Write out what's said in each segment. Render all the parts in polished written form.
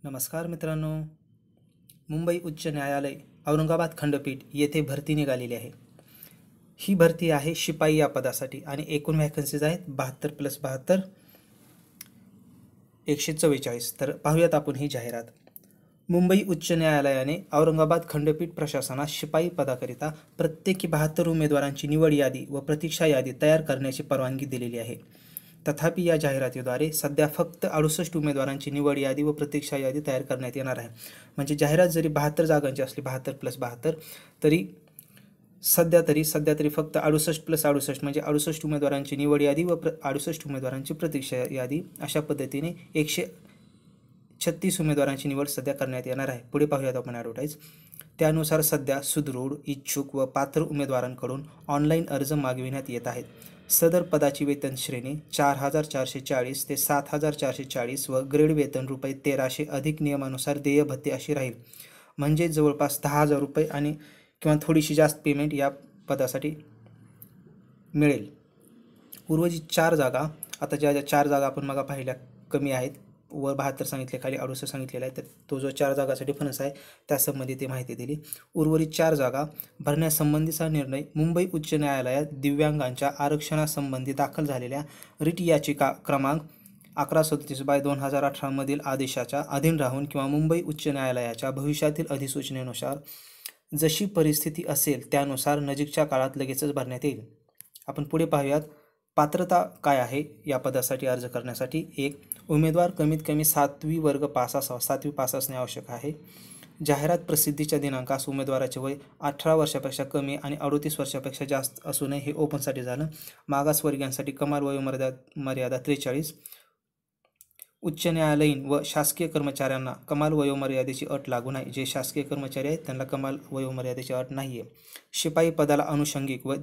नमस्कार मित्रांनो. मुंबई उच्च न्यायालय औरंगाबाद खंडपीठ येथे भरती निघालेली आहे. ही भरती आहे शिपाई या पदासाठी आणि एकूण व्हॅकन्सीज आहेत 72+72 144. तर पाहूयात आपण ही जाहिरात. मुंबई उच्च न्यायालयाने औरंगाबाद खंडपीठ प्रशासनास शिपाई पदाकरिता प्रत्येकी 72 उमेदवारांची निवड यादी व प्रतीक्षा यादी तयार करण्याची परवानगी दिलेली आहे. तथापि या जाहिरातीद्वारे सध्या फक्त 68 उमेदवारांची निवड यादी व प्रतीक्षा यादी तयार करण्यात येणार आहे. म्हणजे जाहिरात जरी 72 जागांची असली 72+72 तरी सध्या तरी फक्त 68+68 म्हणजे 68 उमेदवारांची निवड यादी व 68 उमेदवारांची प्रतीक्षा यादी अशा पद्धतीने 136 उमेदवारांची निवड सध्या करण्यात येणार आहे. पुढे पाहूयात आपण ॲडव्हर्टाईज. त्यानुसार सध्या सुदृढ, इच्छुक व पात्र उमेदवारांकडून ऑनलाईन अर्ज मागविण्यात येत आहेत. सदर पदाची वेतन श्रेणी 4,440 ते 7,440 व ग्रेड वेतन ₹1300 अधिक नियमानुसार देय भत्ते अशी राहील. म्हणजे जवळपास ₹10,000 आणि किंवा थोडीशी जास्त पेमेंट या पदासाठी मिळेल. उर्वरित 4 जागा, आता ज्या 4 जागा आपण मग पाहिल्या कमी आहेत, वर 72 सांगितले, खाली 68 सांगितलेला आहे, तर तो जो 4 जागाचा डिफरन्स आहे त्यासंबंधी ती माहिती दिली. उर्वरित 4 जागा भरण्यासंबंधीचा निर्णय मुंबई उच्च न्यायालयात दिव्यांगांच्या आरक्षणासंबंधी दाखल झालेल्या रिट याचिका क्रमांक 1137/2018 मधील आदेशाच्या अधीन राहून किंवा मुंबई उच्च न्यायालयाच्या भविष्यातील अधिसूचनेनुसार जशी परिस्थिती असेल त्यानुसार नजीकच्या काळात लगेचच भरण्यात येईल. आपण पुढे पाहूयात. पात्रता काय आहे या पदासाठी अर्ज करण्यासाठी? 1. उमेदवार कमीत कमी 7वी वर्ग पास असावा. 7वी पास असणे आवश्यक आहे. जाहिरात प्रसिद्धीच्या दिनांकास उमेदवाराचे वय 18 वर्षापेक्षा कमी आणि 38 वर्षापेक्षा जास्त असू नये. हे ओपनसाठी झालं. मागासवर्गीयांसाठी कमाल वयोमर्यादा 43. उच्च न्यायालयीन व शासकीय कर्मचाऱ्यांना कमाल वयोमर्यादेची अट लागू नाही. जे शासकीय कर्मचारी आहेत त्यांना कमाल वयोमर्यादेची अट नाही आहे. शिपाई पदाला अनुषंगिक व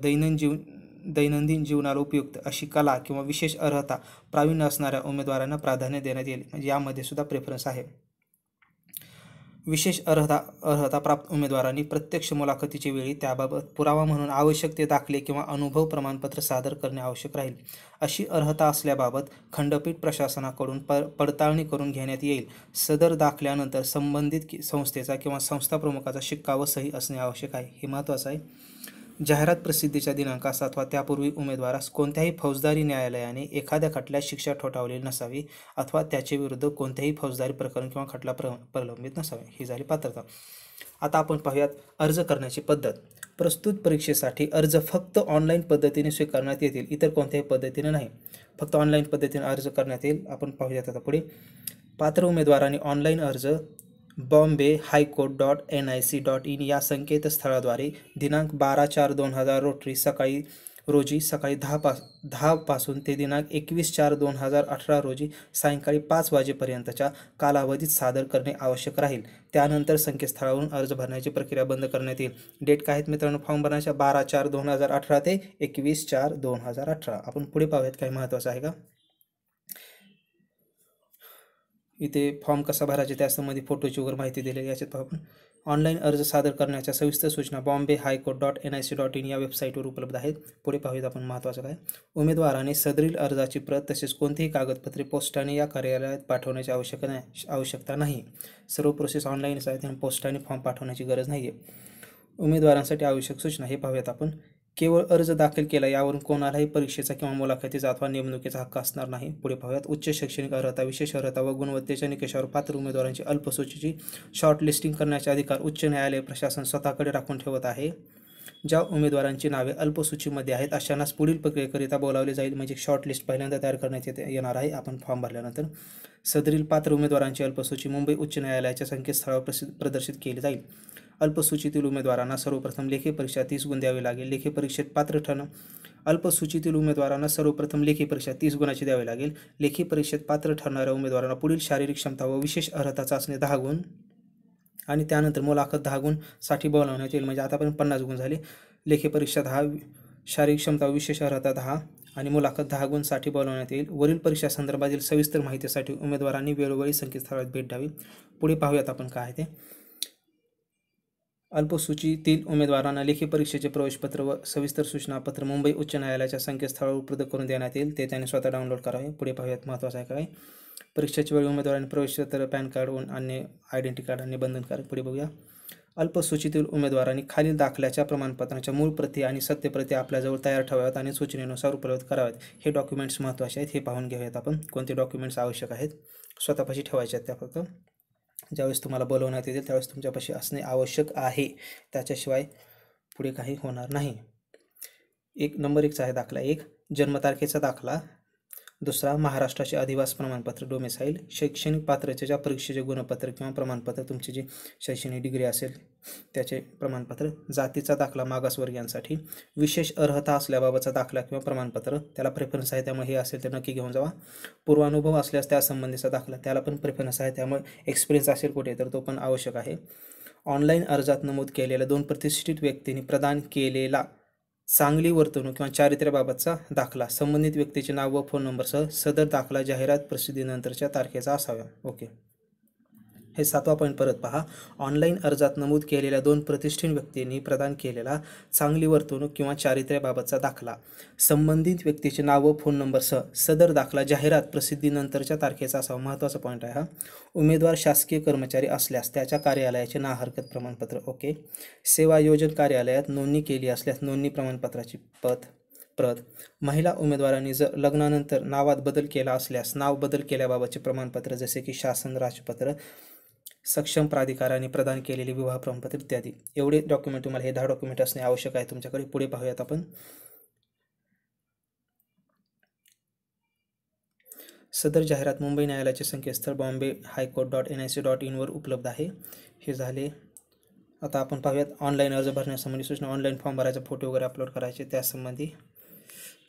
दैनंदिन जीवनाला उपयुक्त अशी कला किंवा विशेष अर्हता प्रावीण्य असणाऱ्या उमेदवारांना प्राधान्य देण्यात येईल. म्हणजे यामध्ये सुद्धा प्रेफरन्स आहे. विशेष अर्हता प्राप्त उमेदवारांनी प्रत्यक्ष मुलाखतीच्या वेळी त्याबाबत पुरावा म्हणून आवश्यक ते दाखले किंवा अनुभव प्रमाणपत्र सादर करणे आवश्यक राहील. अशी अर्हता असल्याबाबत खंडपीठ प्रशासनाकडून पडताळणी करून घेण्यात येईल. सदर दाखल्यानंतर संबंधित संस्थेचा किंवा संस्था प्रमुखाचा शिक्का व सही असणे आवश्यक आहे. हे महत्त्वाचं आहे. जाहिरात प्रसिद्धीच्या दिनांकास अथवा त्यापूर्वी उमेदवारास कोणत्याही फौजदारी न्यायालयाने एखाद्या खटल्यात शिक्षा ठोठावलेली नसावी अथवा त्याच्या विरुद्ध कोणत्याही फौजदारी प्रकरण किंवा खटला प्रलंबित नसावे. ही झाली पात्रता. आता आपण पाहूयात अर्ज करण्याची पद्धत. प्रस्तुत परीक्षेसाठी अर्ज फक्त ऑनलाईन पद्धतीने स्वीकारण्यात येतील. इतर कोणत्याही पद्धतीने नाही, फक्त ऑनलाईन पद्धतीने अर्ज करण्यात येईल. आपण पाहूयात आता पुढे. पात्र उमेदवारांनी ऑनलाईन अर्ज bombay.highcourt.nic.in या संकेतस्थळाद्वारे दिनांक 12/4/2000 रोजी सकाळी 10 पासून ते दिनांक 21/4/2018 रोजी सायंकाळी 5 वाजेपर्यंतच्या कालावधीत सादर करणे आवश्यक राहील. त्यानंतर संकेतस्थळावरून अर्ज भरण्याची प्रक्रिया बंद करण्यात येईल. डेट काय आहेत मित्रांनो फॉर्म भरण्याच्या? 12/4/2018 ते 21/4/2018. आपण पुढे पाहूयात काय महत्त्वाचं आहे का. इथे फॉर्म कसा भरायचे त्यासंबंधी फोटोची वगैरे माहिती दिली. याच्यात पाहू आपण. ऑनलाईन अर्ज सादर करण्याच्या सविस्तर सूचना bombay.highcourt.nic.in या वेबसाईटवर उपलब्ध आहेत. पुढे पाहूयात आपण महत्त्वाचं काय. उमेदवाराने सदरील अर्जाची प्रत तसेच कोणतीही कागदपत्रे पोस्टाने या कार्यालयात पाठवण्याची आवश्यकता नाही. सर्व प्रोसेस ऑनलाईनच आहे, त्यामुळे पोस्टाने फॉर्म पाठवण्याची गरज नाही आहे. उमेदवारांसाठी आवश्यक सूचना हे पाहूयात आपण. केवळ अर्ज दाखल केला यावरून कोणालाही परीक्षेचा किंवा मुलाखतीचा अथवा नेमणुकीचा हक्क असणार नाही. पुढे पाहूयात. उच्च शैक्षणिक अर्हता, विशेष अर्हता व गुणवत्तेच्या निकषावर पात्र उमेदवारांची अल्पसूचीची शॉर्टलिस्टिंग करण्याचे अधिकार उच्च न्यायालय प्रशासन स्वतःकडे राखून ठेवत आहे. ज्या उमेदवारांची नावे अल्पसूचीमध्ये आहेत अशांनाच पुढील प्रक्रियेकरिता बोलावले जाईल. म्हणजे शॉर्टलिस्ट पहिल्यांदा तयार करण्यात येणार आहे आपण फॉर्म भरल्यानंतर. सदरील पात्र उमेदवारांची अल्पसूची मुंबई उच्च न्यायालयाच्या संकेतस्थळावर प्रदर्शित केली जाईल. अल्पसूचीतील उमेदवारांना सर्वप्रथम लेखी परीक्षा 30 गुण द्यावी लागेल. लेखी परीक्षेत पात्र ठरणे. अल्पसूचीतील उमेदवारांना सर्वप्रथम लेखी परीक्षा 30 गुणाची द्यावी लागेल. लेखी परीक्षेत पात्र ठरणाऱ्या उमेदवारांना पुढील शारीरिक क्षमता व विशेष अर्हता चाचणी 10 गुण आणि त्यानंतर मुलाखत 10 गुणसाठी बोलावण्यात येईल. म्हणजे आतापर्यंत 50 गुण झाले. लेखी परीक्षा 10, शारीरिक क्षमता व विशेष अर्हता 10 आणि मुलाखत 10 गुणसाठी बोलावण्यात येईल. वरील परीक्षा संदर्भातील सविस्तर माहितीसाठी उमेदवारांनी वेळोवेळी संकेतस्थळात भेट द्यावी. पुढे पाहूयात आपण काय आहे ते. अल्पसूचीतील उमेदवारांना लेखी परीक्षेचे प्रवेशपत्र व सविस्तर सूचनापत्र मुंबई उच्च न्यायालयाच्या संकेतस्थळावर उपलब्ध करून देण्यात येईल. ते त्यांनी स्वतः डाउनलोड करावे. पुढे पाहूयात महत्त्वाचं आहे काय. परीक्षेच्या वेळी उमेदवारांनी प्रवेशपत्र, पॅन कार्ड व अन्य आयडेंटिटी कार्ड आणि बंधनकारक. पुढे बघूया. अल्पसूचीतील उमेदवारांनी खालील दाखल्याच्या प्रमाणपत्रांच्या मूळ प्रती आणि सत्यप्रती आपल्याजवळ तयार ठेवाव्यात आणि सूचनेनुसार उपलब्ध कराव्यात. हे डॉक्युमेंट्स महत्त्वाचे आहेत, हे पाहून घेऊयात आपण कोणते डॉक्युमेंट्स आवश्यक आहेत. स्वतःपाशी ठेवायचे आहेत त्या फक्त. ज्यावेळेस तुम्हाला बोलवण्यात येतील त्यावेळेस तुमच्यापाशी असणे आवश्यक आहे, त्याच्याशिवाय पुढे काही होणार नाही. नंबर 1चा आहे दाखला 1, जन्मतारखेचा दाखला. दुसरा, महाराष्ट्राचे अधिवास प्रमाणपत्र डोमेसाईल. शैक्षणिक पात्रतेच्या परीक्षेचे गुणपत्र किंवा प्रमाणपत्र, तुमची जी शैक्षणिक डिग्री असेल त्याचे प्रमाणपत्र. जातीचा दाखला मागासवर्गीयांसाठी. विशेष अर्हता असल्याबाबतचा दाखला किंवा प्रमाणपत्र, त्याला प्रेफरन्स आहे त्यामुळे हे असेल तर नक्की घेऊन जावा. पूर्वानुभव असल्यास त्यासंबंधीचा दाखला, त्याला पण प्रेफरन्स आहे त्यामुळे एक्सपिरियन्स असेल कुठे तर तो पण आवश्यक आहे. ऑनलाईन अर्जात नमूद केलेल्या 2 प्रतिष्ठित व्यक्तींनी प्रदान केलेला चांगली वर्तणूक किंवा चारित्र्याबाबतचा दाखला, संबंधित व्यक्तीचे नाव व फोन नंबरसह. सदर दाखला जाहिरात प्रसिद्धीनंतरच्या तारखेचा असावा. ओके. हे 7वा पॉईंट परत पहा. ऑनलाईन अर्जात नमूद केलेल्या 2 प्रतिष्ठित व्यक्तींनी प्रदान केलेला चांगली वर्तणूक किंवा चारित्र्याबाबतचा दाखला, संबंधित व्यक्तीचे नाव व फोन नंबरसह. सदर दाखला जाहिरात प्रसिद्धीनंतरच्या तारखेचा असावा. महत्त्वाचा पॉईंट आहे हा. उमेदवार शासकीय कर्मचारी असल्यास त्याच्या कार्यालयाचे ना हरकत प्रमाणपत्र. ओके. सेवा योजन कार्यालयात नोंदणी केली असल्यास नोंदणी प्रमाणपत्राची प्रत. महिला उमेदवारांनी जर लग्नानंतर नावात बदल केला असल्यास नाव बदल केल्याबाबतचे प्रमाणपत्र, जसे की शासन राजपत्र, सक्षम प्राधिकाराने प्रदान केलेले विवाह प्रमाणपत्र इत्यादी. एवढे डॉक्युमेंट, तुम्हाला हे 10 डॉक्युमेंट असणे आवश्यक आहे तुमच्याकडे. पुढे पाहूयात आपण. सदर जाहिरात मुंबई न्यायालयाचे संकेतस्थळ bombay-high-court.nic.in वर उपलब्ध आहे. हे झाले. आता आपण पाहूयात ऑनलाईन अर्ज भरण्यासंबंधी सूचना. ऑनलाईन फॉर्म भरायचा, फोटो वगैरे अपलोड करायचे, त्यासंबंधी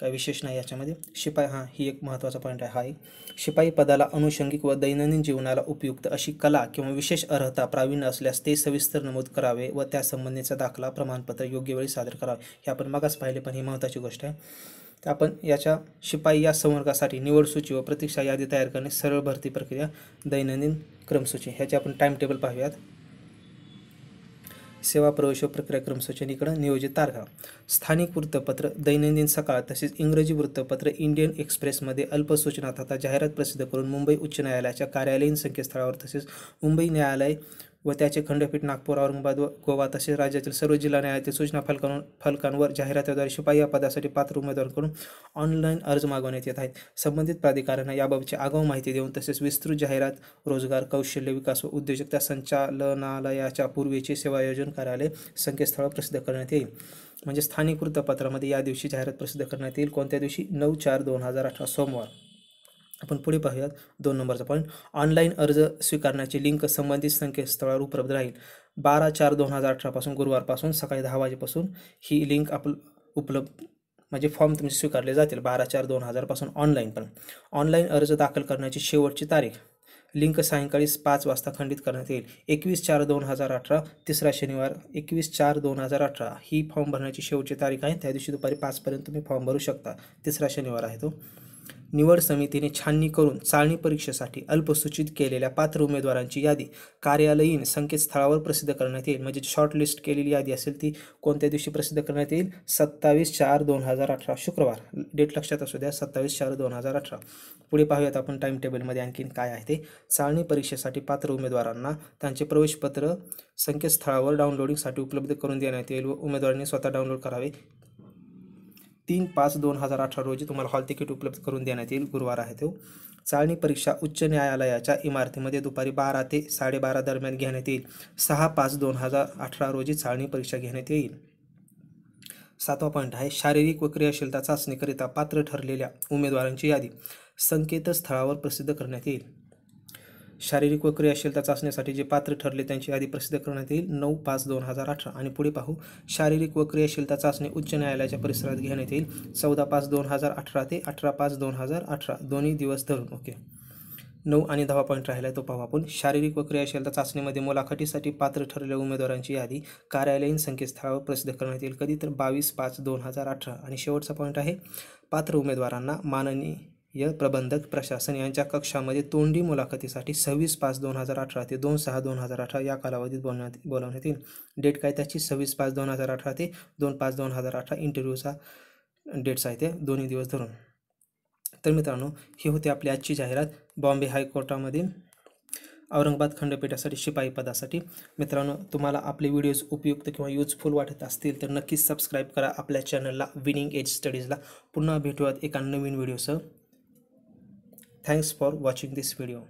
काही विशेष नाही याच्यामध्ये. शिपाई, ही एक महत्त्वाचा पॉईंट आहे. हा एक, शिपाई पदाला अनुषंगिक व दैनंदिन जीवनाला उपयुक्त अशी कला किंवा विशेष अर्हता प्रावीण्य असल्यास ते सविस्तर नमूद करावे व त्यासंबंधीचा दाखला प्रमाणपत्र योग्य वेळी सादर करावे. हे आपण मागास पाहिले, पण ही महत्त्वाची गोष्ट आहे. तर आपण याच्या शिपाई या संवर्गासाठी निवड सूची व प्रतीक्षा यादी तयार करणे, सरळ भरती प्रक्रिया, दैनंदिन क्रमसूची. ह्याचे आपण टाइम टेबल पाहूयात. सेवा प्रवेश व प्रक्रिया क्रमसूची, इकडं नियोजित तारखा. स्थानिक वृत्तपत्र दैनंदिन सकाळ तसेच इंग्रजी वृत्तपत्र इंडियन एक्सप्रेसमध्ये अल्पसूचना तथा जाहिरात प्रसिद्ध करून मुंबई उच्च न्यायालयाच्या कार्यालयीन संकेतस्थळावर तसेच मुंबई न्यायालय व त्याचे खंडपीठ नागपूर, औरंगाबाद व गोवा तसेच राज्यातील सर्व जिल्हा न्यायालयातील सूचना फलकांवर जाहिरातीद्वारे शिपाई या पदासाठी पात्र उमेदवारांकडून ऑनलाईन अर्ज मागवण्यात येत आहेत. संबंधित प्राधिकाऱ्यांना याबाबतची आगाऊ माहिती देऊन तसेच विस्तृत जाहिरात रोजगार, कौशल्य विकास व उद्योजकता संचालनालयाच्या पूर्वीचे सेवा योजन कार्यालय संकेतस्थळ प्रसिद्ध करण्यात येईल. म्हणजे स्थानिक वृत्तपत्रामध्ये या दिवशी जाहिरात प्रसिद्ध करण्यात येईल. कोणत्या दिवशी? 9/4/2018 सोमवार. आपण पुढे पाहूयात 2 नंबरचा पॉईंट. ऑनलाईन अर्ज स्वीकारण्याची लिंक संबंधित संकेतस्थळावर उपलब्ध राहील. 12/4/2018 पासून, गुरुवारपासून सकाळी 10 वाजेपासून ही लिंक उपलब्ध, म्हणजे फॉर्म तुमचे स्वीकारले जातील 12/4/2018 पासून ऑनलाईन. पण ऑनलाईन अर्ज दाखल करण्याची शेवटची तारीख, लिंक सायंकाळी 5 वाजता खंडित करण्यात येईल. 21/4/2018 तिसरा शनिवार, 21/4/2018 ही फॉर्म भरण्याची शेवटची तारीख आहे. त्या दिवशी दुपारी 5 पर्यंत तुम्ही फॉर्म भरू शकता. तिसरा शनिवार आहे तो. निवड समितीने छाननी करून चाळणी परीक्षेसाठी अल्पसूचित केलेल्या पात्र उमेदवारांची यादी कार्यालयीन संकेतस्थळावर प्रसिद्ध करण्यात येईल. म्हणजे शॉर्टलिस्ट केलेली यादी असेल ती कोणत्या दिवशी प्रसिद्ध करण्यात येईल? 27/4/2018 शुक्रवार. डेट लक्षात असू द्या, 27/4/2018. पुढे पाहूयात आपण टाइम टेबलमध्ये आणखीन काय आहे ते. चाळणी परीक्षेसाठी पात्र उमेदवारांना त्यांचे प्रवेशपत्र संकेतस्थळावर डाउनलोडिंगसाठी उपलब्ध करून देण्यात येईल व उमेदवारांनी स्वतः डाउनलोड करावे. 3/5/2018 रोजी तुम्हाला हॉल तिकीट उपलब्ध करून देण्यात येईल. गुरुवार आहे तो. चाळणी परीक्षा उच्च न्यायालयाच्या इमारतीमध्ये दुपारी 12 ते 12:30 दरम्यान घेण्यात येईल. 6/5/2018 रोजी चाळणी परीक्षा घेण्यात येईल. 7वा पॉईंट आहे. शारीरिक व क्रियाशीलता चाचणीकरिता पात्र ठरलेल्या उमेदवारांची यादी संकेतस्थळावर प्रसिद्ध करण्यात येईल. शारीरिक व क्रियाशीलता चाचणीसाठी जे पात्र ठरले त्यांची यादी प्रसिद्ध करण्यात येईल 9/5/2018. आणि पुढे पाहू. शारीरिक व क्रियाशीलता चाचणी उच्च न्यायालयाच्या परिसरात घेण्यात येईल 14/5/2018 ते 18/5/2018 दोन्ही दिवस धरून. ओके. 9 आणि 10 पॉईंट राहिला तो पाहू आपण. शारीरिक व क्रियाशीलता चाचणीमध्ये मुलाखतीसाठी पात्र ठरलेल्या उमेदवारांची यादी कार्यालयीन संकेतस्थळावर प्रसिद्ध करण्यात येईल. कधी तर 22/5/2018. आणि शेवटचा पॉईंट आहे. पात्र उमेदवारांना माननीय प्रबंधक प्रशासन यांच्या कक्षामध्ये तोंडी मुलाखतीसाठी 26/5/2018 ते 2/6/2018 या कालावधीत बोलवण्यात येईल. डेट काय त्याची? 26/5/2018 ते 2/5/2018 इंटरव्ह्यूचा डेट्स आहे ते दोन्ही दिवस धरून. तर मित्रांनो, ही होती आपली आजची जाहिरात बॉम्बे हायकोर्टामधील औरंगाबाद खंडपीठासाठी शिपाई पदासाठी. मित्रांनो, तुम्हाला आपले व्हिडिओज उपयुक्त किंवा युजफुल वाटत असतील तर नक्कीच सबस्क्राईब करा आपल्या चॅनलला विनिंग एज स्टडीजला. पुन्हा भेटूयात एका नवीन व्हिडिओसह. Thanks for watching this video.